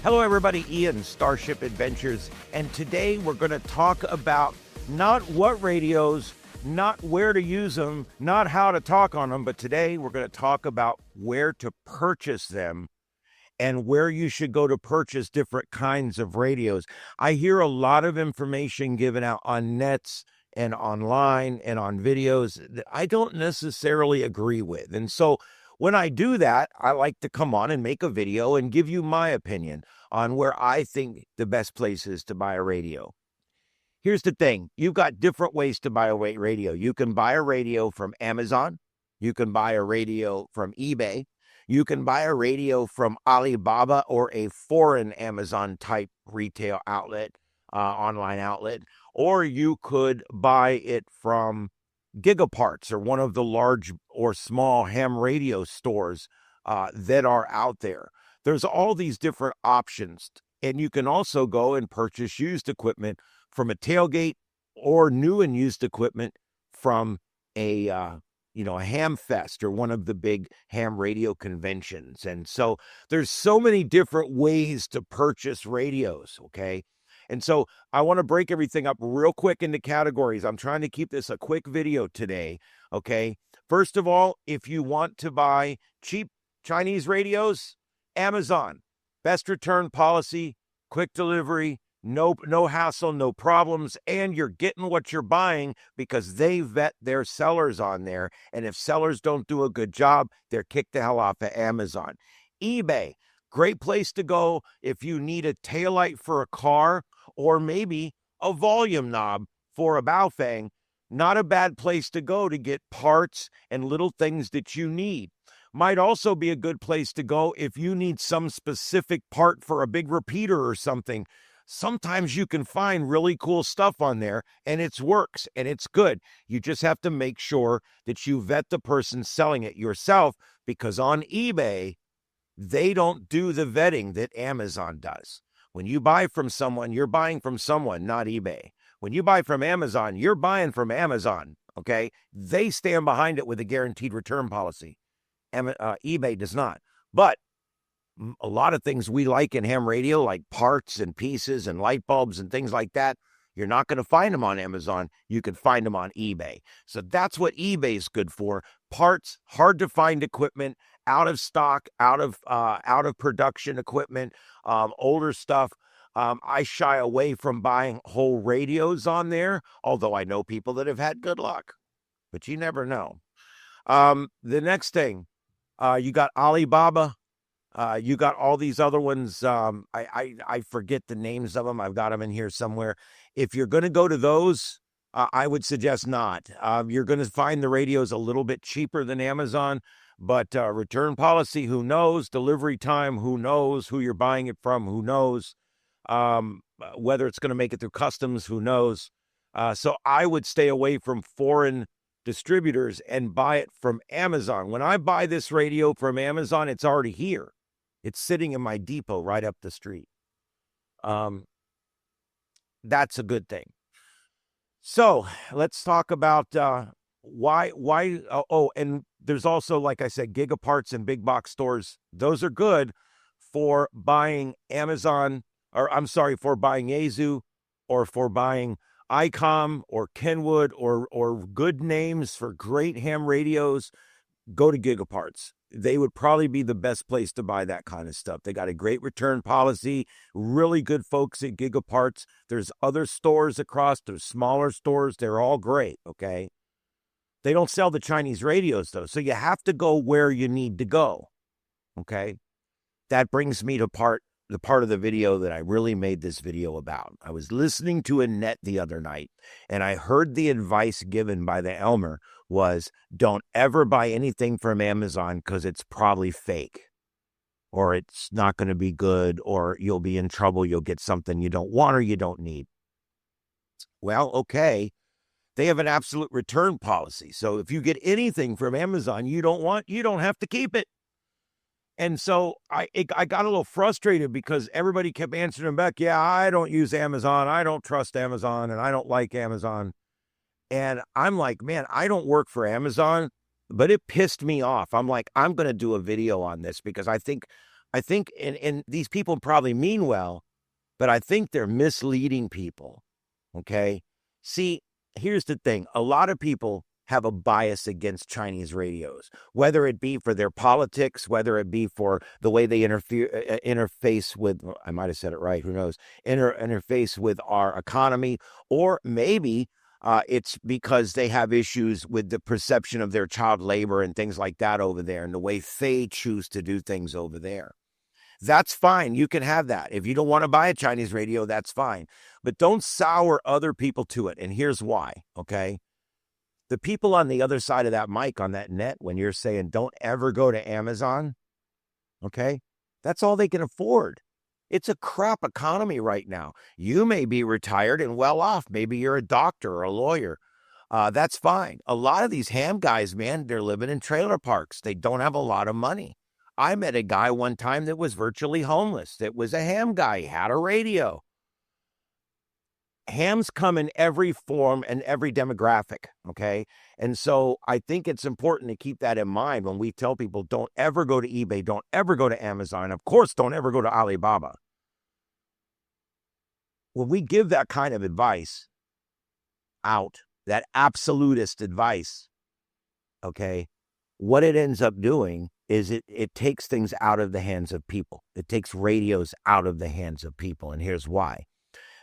Hello everybody, Ian, Starship Adventures, and today we're going to talk about not what radios, not where to use them, not how to talk on them, but today we're going to talk about where to purchase them and where you should go to purchase different kinds of radios. I hear a lot of information given out on nets and online and on videos that I don't necessarily agree with. And so when I do that, I like to come on and make a video and give you my opinion on where I think the best place is to buy a radio. Here's the thing. You've got different ways to buy a radio. You can buy a radio from Amazon. You can buy a radio from eBay. You can buy a radio from Alibaba or a foreign Amazon type retail outlet, online outlet, or you could buy it from Giga Parts or one of the large or small ham radio stores that are out there. There's all these different options, and you can also go and purchase used equipment from a tailgate or new and used equipment from a ham fest or one of the big ham radio conventions. And so there's so many different ways to purchase radios, okay? And so I want to break everything up real quick into categories. I'm trying to keep this a quick video today, okay? First of all, if you want to buy cheap Chinese radios, Amazon, best return policy, quick delivery, no hassle, no problems, and you're getting what you're buying because they vet their sellers on there. And if sellers don't do a good job, they're kicked the hell off of Amazon. eBay, great place to go if you need a taillight for a car or maybe a volume knob for a Baofeng. Not a bad place to go to get parts and little things that you need. Might also be a good place to go if you need some specific part for a big repeater or something. Sometimes you can find really cool stuff on there and it works and it's good. You just have to make sure that you vet the person selling it yourself, because on eBay, they don't do the vetting that Amazon does. When you buy from someone, you're buying from someone, not eBay. When you buy from Amazon, you're buying from Amazon, okay? They stand behind it with a guaranteed return policy. eBay does not. But a lot of things we like in ham radio, like parts and pieces and light bulbs and things like that, you're not going to find them on Amazon. You can find them on eBay. So that's what eBay is good for. Parts, hard to find equipment, out of stock, out of production equipment, older stuff. I shy away from buying whole radios on there, although I know people that have had good luck, but you never know. The next thing, you got Alibaba. You got all these other ones. I forget the names of them. I've got them in here somewhere. If you're going to go to those, I would suggest not. You're going to find the radios a little bit cheaper than Amazon, but return policy, who knows? Delivery time, who knows? Who you're buying it from, who knows? Whether it's going to make it through customs, who knows? So I would stay away from foreign distributors and buy it from Amazon. When I buy this radio from Amazon, it's already here. It's sitting in my depot right up the street. That's a good thing. So let's talk about why. And there's also, like I said, Giga Parts and big box stores. Those are good for buying Amazon, for buying Yaesu, or for buying ICOM or Kenwood or good names for great ham radios. Go to Giga Parts. They would probably be the best place to buy that kind of stuff. They got a great return policy, really good folks at Giga Parts. There's other stores across, there's smaller stores. They're all great, okay? They don't sell the Chinese radios, though, so you have to go where you need to go, okay? That brings me to the part of the video that I really made this video about. I was listening to a net the other night, and I heard the advice given by the Elmer was, don't ever buy anything from Amazon because it's probably fake, or it's not going to be good, or you'll be in trouble. You'll get something you don't want or you don't need. Well, okay. They have an absolute return policy. So if you get anything from Amazon you don't want, you don't have to keep it. And so I got a little frustrated because everybody kept answering back, yeah, I don't use Amazon, I don't trust Amazon, and I don't like Amazon. And I'm like, man, I don't work for Amazon, but it pissed me off. I'm like, I'm going to do a video on this because I think, and these people probably mean well, but I think they're misleading people. Okay. See, here's the thing. A lot of people have a bias against Chinese radios, whether it be for their politics, whether it be for the way they interface with, I might have said it right, who knows, interface with our economy, or maybe it's because they have issues with the perception of their child labor and things like that over there and the way they choose to do things over there. That's fine. You can have that. If you don't want to buy a Chinese radio, that's fine. But don't sour other people to it. And here's why, okay? The people on the other side of that mic on that net, when you're saying don't ever go to Amazon, okay? That's all they can afford. It's a crap economy right now. You may be retired and well off. Maybe you're a doctor or a lawyer. That's fine. A lot of these ham guys, man, they're living in trailer parks. They don't have a lot of money. I met a guy one time that was virtually homeless. That was a ham guy. He had a radio. Hams come in every form and every demographic, okay? And so I think it's important to keep that in mind when we tell people don't ever go to eBay, don't ever go to Amazon, of course, don't ever go to Alibaba. When we give that kind of advice out, that absolutist advice, okay, what it ends up doing is it takes things out of the hands of people. It takes radios out of the hands of people. And here's why.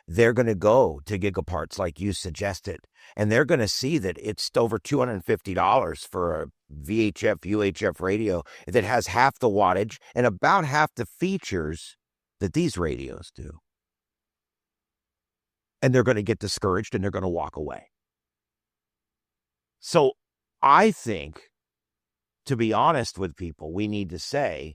They're going to go to Giga Parts like you suggested, and they're going to see that it's over $250 for a VHF, UHF radio that has half the wattage and about half the features that these radios do. And they're going to get discouraged and they're going to walk away. So I think, to be honest with people, we need to say,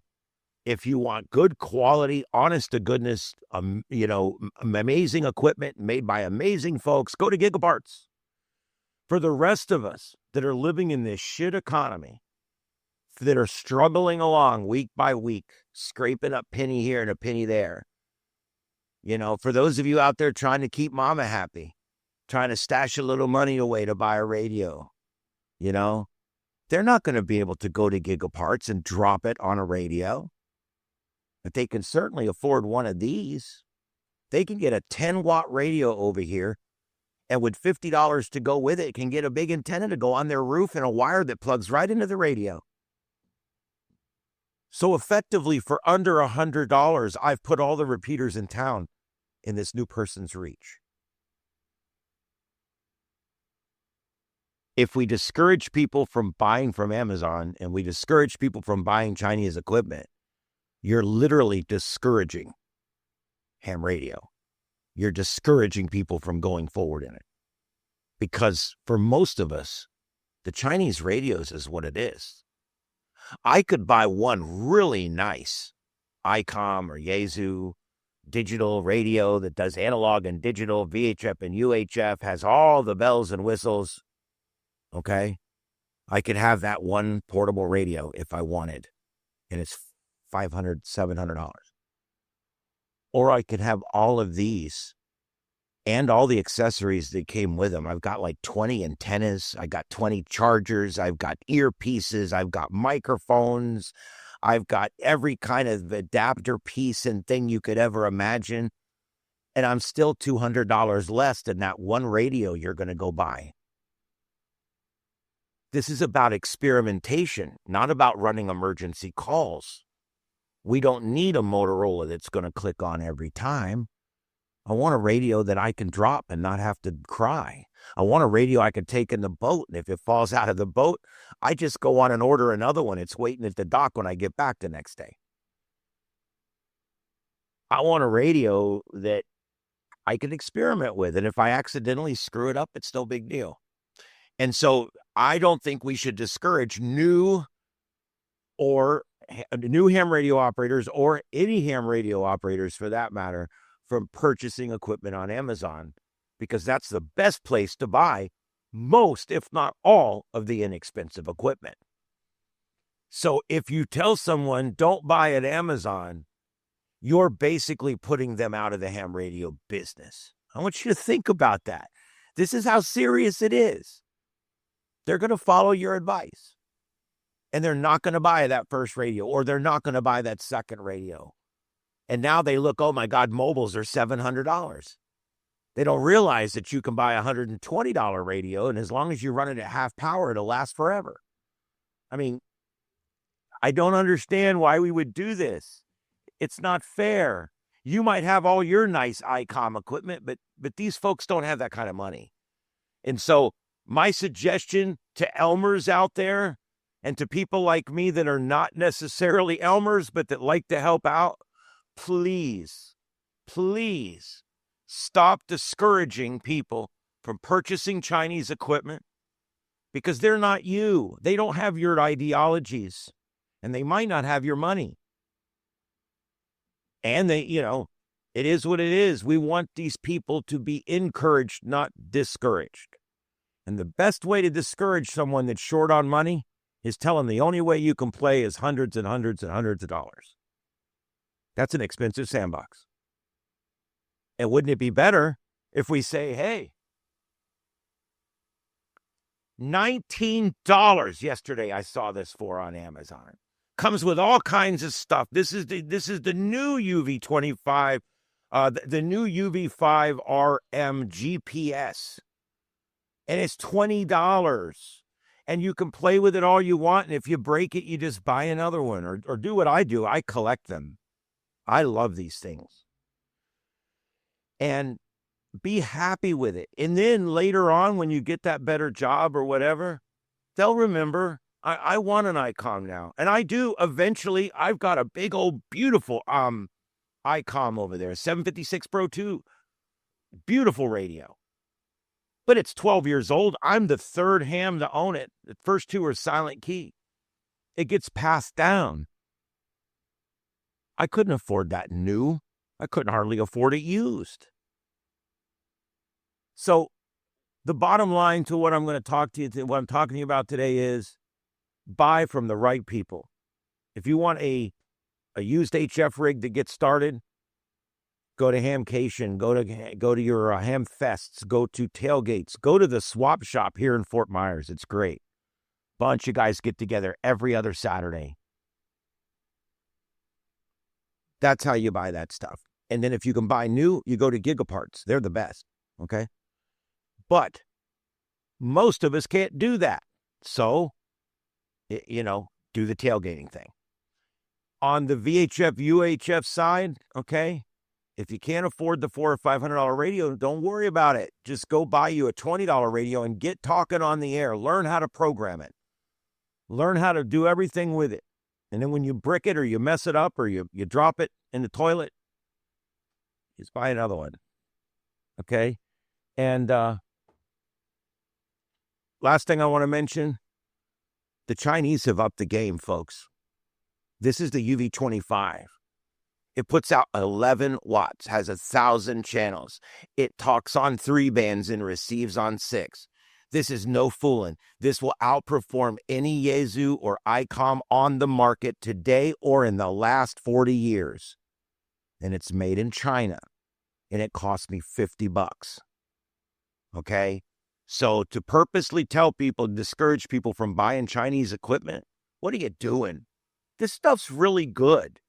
if you want good quality, honest to goodness, amazing equipment made by amazing folks, go to Giga Parts. For the rest of us that are living in this shit economy, that are struggling along week by week, scraping up penny here and a penny there, for those of you out there trying to keep mama happy, trying to stash a little money away to buy a radio, they're not going to be able to go to Giga Parts and drop it on a radio. But they can certainly afford one of these. They can get a 10-watt radio over here, and with $50 to go with it, can get a big antenna to go on their roof and a wire that plugs right into the radio. So effectively, for under $100, I've put all the repeaters in town in this new person's reach. If we discourage people from buying from Amazon and we discourage people from buying Chinese equipment, you're literally discouraging ham radio. You're discouraging people from going forward in it. Because for most of us, the Chinese radios is what it is. I could buy one really nice ICOM or Yaesu digital radio that does analog and digital, VHF and UHF, has all the bells and whistles. Okay? I could have that one portable radio if I wanted. And it's $500, $700. Or I could have all of these and all the accessories that came with them. I've got like 20 antennas. I got 20 chargers. I've got earpieces. I've got microphones. I've got every kind of adapter piece and thing you could ever imagine. And I'm still $200 less than that one radio you're going to go buy. This is about experimentation, not about running emergency calls. We don't need a Motorola that's going to click on every time. I want a radio that I can drop and not have to cry. I want a radio I can take in the boat, and if it falls out of the boat, I just go on and order another one. It's waiting at the dock when I get back the next day. I want a radio that I can experiment with, and if I accidentally screw it up, it's no big deal. And so I don't think we should discourage new ham radio operators, or any ham radio operators for that matter, from purchasing equipment on Amazon, because that's the best place to buy most, if not all, of the inexpensive equipment. So if you tell someone don't buy at Amazon, you're basically putting them out of the ham radio business. I want you to think about that. This is how serious it is. They're going to follow your advice. And they're not going to buy that first radio, or they're not going to buy that second radio. And now they look, oh my God, mobiles are $700. They don't realize that you can buy a $120 radio, and as long as you run it at half power, it'll last forever. I mean, I don't understand why we would do this. It's not fair. You might have all your nice ICOM equipment, but these folks don't have that kind of money. And so my suggestion to Elmers out there, and to people like me that are not necessarily Elmers, but that like to help out, please stop discouraging people from purchasing Chinese equipment, because they're not you. They don't have your ideologies, and they might not have your money. And they, it is what it is. We want these people to be encouraged, not discouraged. And the best way to discourage someone that's short on money is tell them the only way you can play is hundreds and hundreds and hundreds of dollars. That's an expensive sandbox. And wouldn't it be better if we say, hey, $19 yesterday I saw this for on Amazon. Comes with all kinds of stuff. This is the new UV25, the new UV5 RM GPS. And it's $20. And you can play with it all you want. And if you break it, you just buy another one, or do what I do. I collect them. I love these things. And be happy with it. And then later on, when you get that better job or whatever, they'll remember, I want an ICOM now. And I do eventually. I've got a big old beautiful ICOM over there, 756 Pro 2. Beautiful radio. But it's 12 years old. I'm the third ham to own it. The first two are silent key. It gets passed down. I couldn't afford that new. I couldn't hardly afford it used. So the bottom line to what I'm going to talk to you, what I'm talking to you about today is buy from the right people. If you want a used HF rig to get started, go to Hamcation, go to your Ham Fests, go to Tailgates, go to the swap shop here in Fort Myers. It's great. Bunch of guys get together every other Saturday. That's how you buy that stuff. And then if you can buy new, you go to Giga Parts. They're the best, okay? But most of us can't do that. So, do the tailgating thing. On the VHF, UHF side, okay, if you can't afford the $400 or $500 radio, don't worry about it. Just go buy you a $20 radio and get talking on the air. Learn how to program it. Learn how to do everything with it. And then when you brick it or you mess it up or you drop it in the toilet, just buy another one. Okay? And last thing I want to mention, the Chinese have upped the game, folks. This is the UV25. It puts out 11 watts, has 1,000 channels. It talks on 3 bands and receives on 6. This is no fooling. This will outperform any Yaesu or ICOM on the market today or in the last 40 years. And it's made in China. And it cost me $50. Okay? So to purposely tell people, discourage people from buying Chinese equipment, what are you doing? This stuff's really good.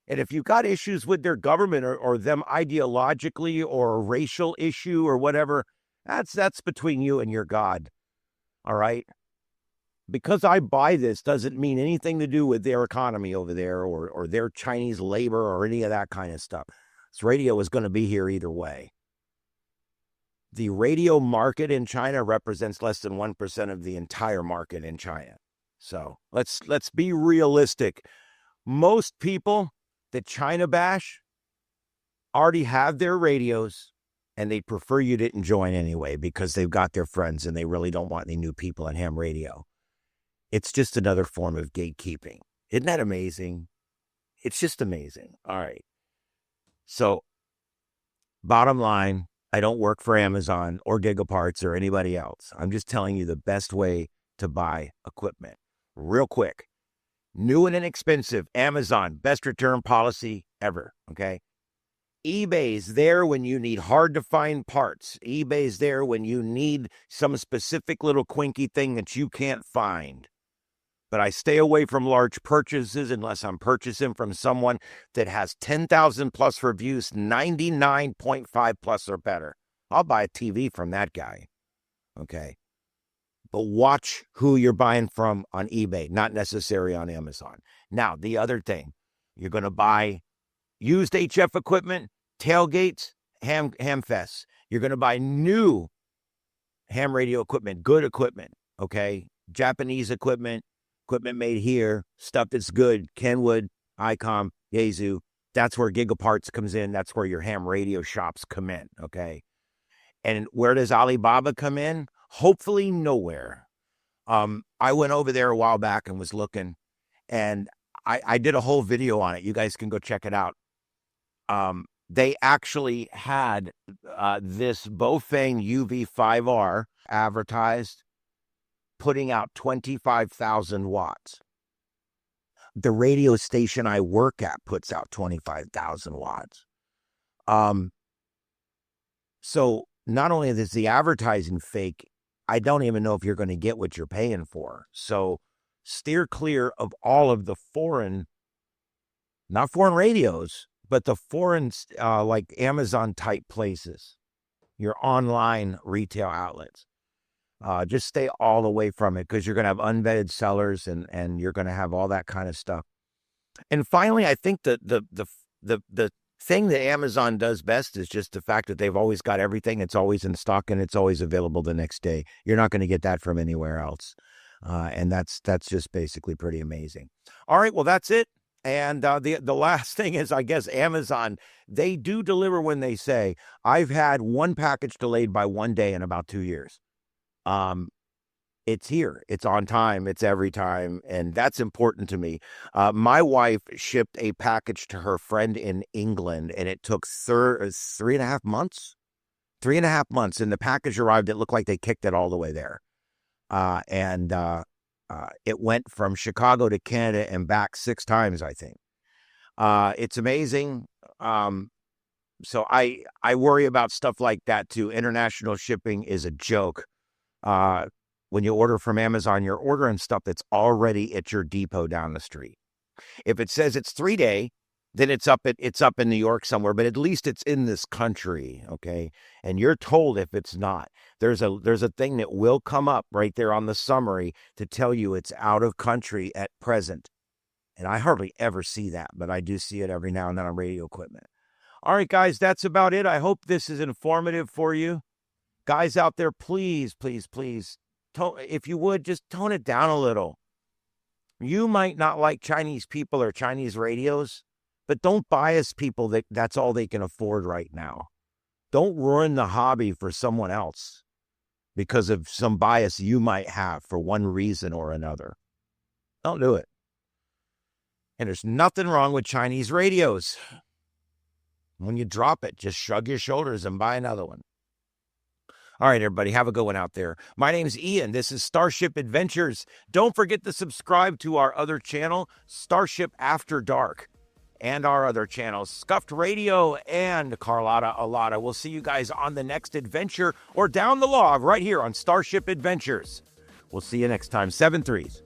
And if you've got issues with their government or them ideologically or a racial issue or whatever, that's between you and your God. All right? Because I buy this doesn't mean anything to do with their economy over there or their Chinese labor or any of that kind of stuff. This radio is going to be here either way. The radio market in China represents less than 1% of the entire market in China. So let's be realistic. Most people that China bash already have their radios, and they'd prefer you didn't join anyway because they've got their friends and they really don't want any new people on ham radio. It's just another form of gatekeeping. Isn't that amazing? It's just amazing. All right. So bottom line, I don't work for Amazon or Gigaparts or anybody else. I'm just telling you the best way to buy equipment. Real quick. New and inexpensive. Amazon. Best return policy ever. Okay. eBay's there when you need hard to find parts. eBay's there when you need some specific little quinky thing that you can't find. But I stay away from large purchases unless I'm purchasing from someone that has 10,000 plus reviews, 99.5 plus or better. I'll buy a TV from that guy. Okay. But watch who you're buying from on eBay, not necessarily on Amazon. Now, the other thing, you're going to buy used HF equipment, tailgates, ham fests. You're going to buy new ham radio equipment, good equipment, okay? Japanese equipment made here, stuff that's good, Kenwood, ICOM, Yaesu. That's where Giga Parts comes in. That's where your ham radio shops come in, okay? And where does Alibaba come in? Hopefully nowhere. I went over there a while back and was looking, and I did a whole video on it. You guys can go check it out. They actually had this Baofeng UV5R advertised, putting out 25,000 watts. The radio station I work at puts out 25,000 watts. So not only is the advertising fake, I don't even know if you're going to get what you're paying for. So steer clear of all of the foreign, not foreign radios, but the foreign, like Amazon type places, your online retail outlets. Just stay all away from it, because you're going to have unvetted sellers and you're going to have all that kind of stuff. And finally, I think the thing that Amazon does best is just the fact that they've always got everything. It's always in stock and it's always available the next day. You're not going to get that from anywhere else. And that's just basically pretty amazing. All right, well, that's it. And the last thing is, I guess Amazon, they do deliver when they say. I've had one package delayed by 1 day in about 2 years. It's here, it's on time, it's every time, and that's important to me. My wife shipped a package to her friend in England, and it took 3.5 months. 3.5 months, and the package arrived. It looked like they kicked it all the way there. It went from Chicago to Canada and back 6 times, I think. It's amazing. So I worry about stuff like that too. International shipping is a joke. When you order from Amazon, you're ordering stuff that's already at your depot down the street. If it says it's 3-day, then it's up in New York somewhere, but at least it's in this country, okay? And you're told if it's not. There's a thing that will come up right there on the summary to tell you it's out of country at present. And I hardly ever see that, but I do see it every now and then on radio equipment. All right, guys, that's about it. I hope this is informative for you. Guys out there, please, please, please, if you would, just tone it down a little. You might not like Chinese people or Chinese radios, but don't bias people that's all they can afford right now. Don't ruin the hobby for someone else because of some bias you might have for one reason or another. Don't do it. And there's nothing wrong with Chinese radios. When you drop it, just shrug your shoulders and buy another one. All right, everybody, have a good one out there. My name's Ian. This is Starship Adventures. Don't forget to subscribe to our other channel, Starship After Dark, and our other channels, Scuffed Radio and Carlotta Alata. We'll see you guys on the next adventure or down the log right here on Starship Adventures. We'll see you next time. 7 3s.